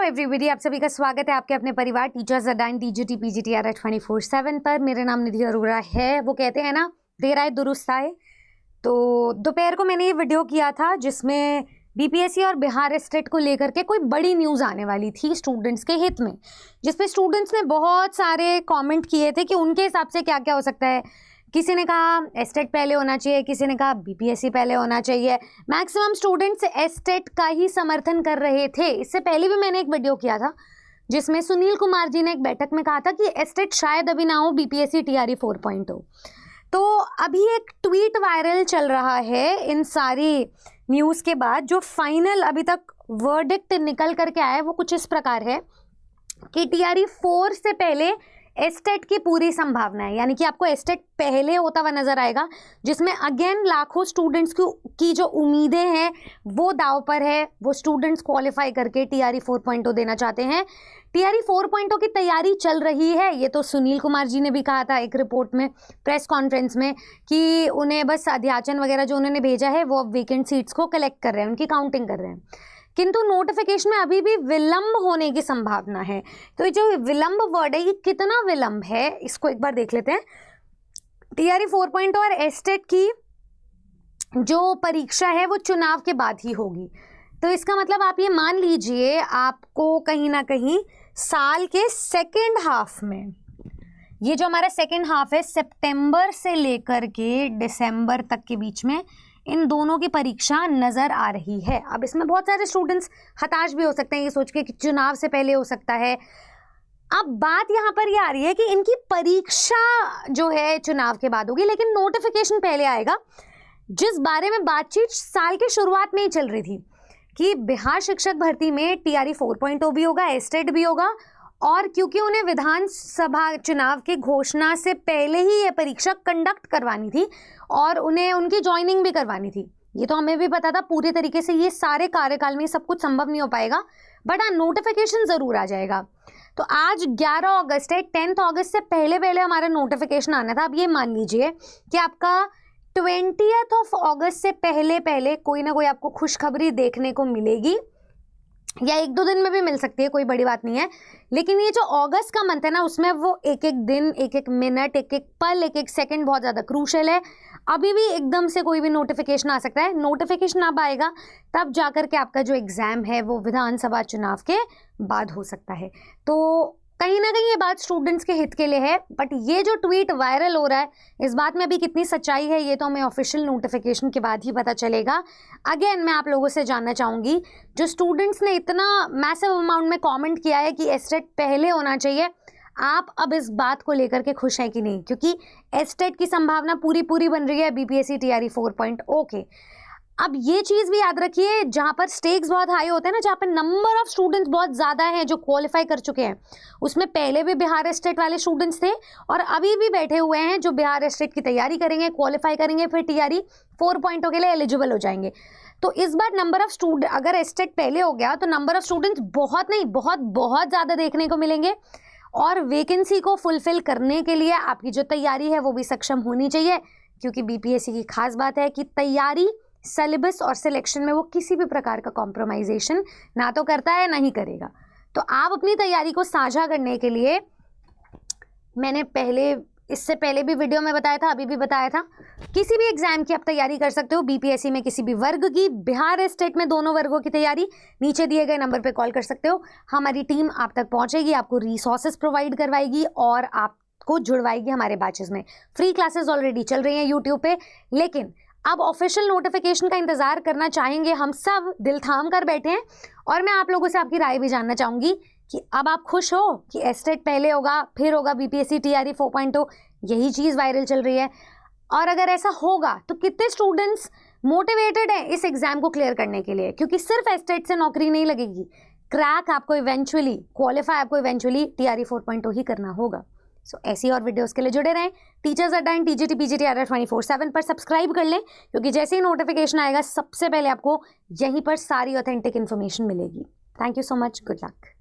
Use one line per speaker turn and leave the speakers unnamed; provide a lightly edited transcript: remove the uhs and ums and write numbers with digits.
Everybody, आप सभी का स्वागत है आपके अपने परिवार टीचर्स अड्डा टीजीटी पीजीटीआर 24/7 पर। मेरा नाम निधि अरोड़ा है। वो कहते हैं ना, देर आए दुरुस्त आए। तो दोपहर को मैंने ये वीडियो किया था जिसमें बीपीएससी और बिहार स्टेट को लेकर के कोई बड़ी न्यूज़ आने वाली थी स्टूडेंट्स के हित में, जिसपे स्टूडेंट्स ने बहुत सारे कमेंट किए थे कि उनके हिसाब से क्या क्या हो सकता है। किसी ने कहा एस्टेट पहले होना चाहिए, किसी ने कहा बीपीएससी पहले होना चाहिए। मैक्सिमम स्टूडेंट्स एस्टेट का ही समर्थन कर रहे थे। इससे पहले भी मैंने एक वीडियो किया था जिसमें सुनील कुमार जी ने एक बैठक में कहा था कि एस्टेट शायद अभी ना हो, बीपीएससी टीआरई 4.0। तो अभी एक ट्वीट वायरल चल रहा है इन सारी न्यूज़ के बाद। जो फाइनल अभी तक वर्डिक्ट निकल करके आया है वो कुछ इस प्रकार है कि टीआरई 4 से पहले एस्टेट की पूरी संभावना है, यानी कि आपको एस्टेट पहले होता हुआ नजर आएगा, जिसमें अगेन लाखों स्टूडेंट्स की जो उम्मीदें हैं वो दाव पर है। वो स्टूडेंट्स क्वालिफाई करके टीआरई 4.0 देना चाहते हैं। टीआरई 4.0 की तैयारी चल रही है, ये तो सुनील कुमार जी ने भी कहा था एक रिपोर्ट में, प्रेस कॉन्फ्रेंस में, कि उन्हें बस अध्याचन वगैरह जो उन्होंने भेजा है वो अब वेकेंट सीट्स को कलेक्ट कर रहे हैं, उनकी काउंटिंग कर रहे हैं। किंतु नोटिफिकेशन में अभी भी विलंब होने की संभावना है। तो ये जो विलंब वर्ड है, ये कितना विलंब है इसको एक बार देख लेते हैं। टीआरई 4.0 और एस्टेट की जो परीक्षा है वो चुनाव के बाद ही होगी। तो इसका मतलब आप ये मान लीजिए आपको कहीं ना कहीं साल के सेकेंड हाफ में, ये जो हमारा सेकेंड हाफ है सितंबर से लेकर के दिसंबर तक के बीच में, इन दोनों की परीक्षा नज़र आ रही है। अब इसमें बहुत सारे स्टूडेंट्स हताश भी हो सकते हैं ये सोच के कि चुनाव से पहले हो सकता है। अब बात यहाँ पर ये आ रही है कि इनकी परीक्षा जो है चुनाव के बाद होगी, लेकिन नोटिफिकेशन पहले आएगा। जिस बारे में बातचीत साल के शुरुआत में ही चल रही थी कि बिहार शिक्षक भर्ती में टीआरई 4.0 भी होगा, एस्टेट भी होगा, और क्योंकि उन्हें विधानसभा चुनाव की घोषणा से पहले ही ये परीक्षा कंडक्ट करवानी थी और उन्हें उनकी ज्वाइनिंग भी करवानी थी। ये तो हमें भी पता था पूरी तरीके से ये सारे कार्यकाल में सब कुछ संभव नहीं हो पाएगा, बट हाँ नोटिफिकेशन ज़रूर आ जाएगा। तो आज 11 अगस्त है, 10 अगस्त से पहले पहले हमारा नोटिफिकेशन आना था। अब ये मान लीजिए कि आपका 20 अगस्त से पहले पहले कोई ना कोई आपको खुशखबरी देखने को मिलेगी, या 1-2 दिन में भी मिल सकती है, कोई बड़ी बात नहीं है। लेकिन ये जो अगस्त का मंथ है ना, उसमें वो एक एक दिन, एक एक मिनट, एक एक पल, एक एक सेकंड बहुत ज़्यादा क्रूशल है। अभी भी एकदम से कोई भी नोटिफिकेशन आ सकता है। नोटिफिकेशन अब आएगा तब जाकर के आपका जो एग्ज़ाम है वो विधानसभा चुनाव के बाद हो सकता है। तो कहीं ना कहीं ये बात स्टूडेंट्स के हित के लिए है, बट ये जो ट्वीट वायरल हो रहा है इस बात में अभी कितनी सच्चाई है ये तो हमें ऑफिशियल नोटिफिकेशन के बाद ही पता चलेगा। अगेन मैं आप लोगों से जानना चाहूँगी, जो स्टूडेंट्स ने इतना मैसिव अमाउंट में कमेंट किया है कि एस्टेट पहले होना चाहिए, आप अब इस बात को लेकर के खुश हैं कि नहीं? क्योंकि एस्टेट की संभावना पूरी बन रही है बीपीएससी टीआरई 4.0 के। अब ये चीज़ भी याद रखिए, जहाँ पर स्टेक्स बहुत हाई होते हैं ना, जहाँ पर नंबर ऑफ स्टूडेंट्स बहुत ज़्यादा हैं जो क्वालिफाई कर चुके हैं, उसमें पहले भी बिहार स्टेट वाले स्टूडेंट्स थे और अभी भी बैठे हुए हैं जो बिहार स्टेट की तैयारी करेंगे, क्वालिफाई करेंगे, फिर टीआरई 4.0 के लिए एलिजिबल हो जाएंगे। तो इस बार नंबर ऑफ स्टूडेंट, अगर एस्टेट पहले हो गया तो नंबर ऑफ स्टूडेंट्स बहुत नहीं, बहुत ज़्यादा देखने को मिलेंगे। और वैकेंसी को फुलफिल करने के लिए आपकी जो तैयारी है वो भी सक्षम होनी चाहिए, क्योंकि बीपीएससी की खास बात है कि तैयारी, सिलेबस और सिलेक्शन में वो किसी भी प्रकार का कॉम्प्रोमाइजेशन ना तो करता है ना ही करेगा। तो आप अपनी तैयारी को साझा करने के लिए, मैंने इससे पहले भी वीडियो में बताया था, अभी भी बताया था, किसी भी एग्जाम की आप तैयारी कर सकते हो। बीपीएससी में किसी भी वर्ग की, बिहार स्टेट में दोनों वर्गों की तैयारी, नीचे दिए गए नंबर पे कॉल कर सकते हो। हमारी टीम आप तक पहुंचेगी, आपको रिसोर्सेज प्रोवाइड करवाएगी और आपको जुड़वाएगी हमारे बैचेस में। फ्री क्लासेस ऑलरेडी चल रही हैं यूट्यूब पे, लेकिन अब ऑफिशियल नोटिफिकेशन का इंतजार करना चाहेंगे। हम सब दिल थाम कर बैठे हैं और मैं आप लोगों से आपकी राय भी जानना चाहूँगी कि अब आप खुश हो कि एस्टेट पहले होगा, फिर होगा बीपीएससी टीआरई 4.0, यही चीज़ वायरल चल रही है। और अगर ऐसा होगा तो कितने स्टूडेंट्स मोटिवेटेड हैं इस एग्ज़ाम को क्लियर करने के लिए? क्योंकि सिर्फ एस्टेट से नौकरी नहीं लगेगी, क्रैक आपको इवेंचुअली, क्वालिफाई आपको इवेंचुअली टीआरई 4.0 ही करना होगा। सो ऐसी और वीडियोस के लिए जुड़े रहें। टीचर्स अड्डा टीजीटी पीजीटीआर 24/7 पर सब्सक्राइब कर लें, क्योंकि जैसे ही नोटिफिकेशन आएगा सबसे पहले आपको यहीं पर सारी ऑथेंटिक इन्फॉर्मेशन मिलेगी। Thank you so much, good luck.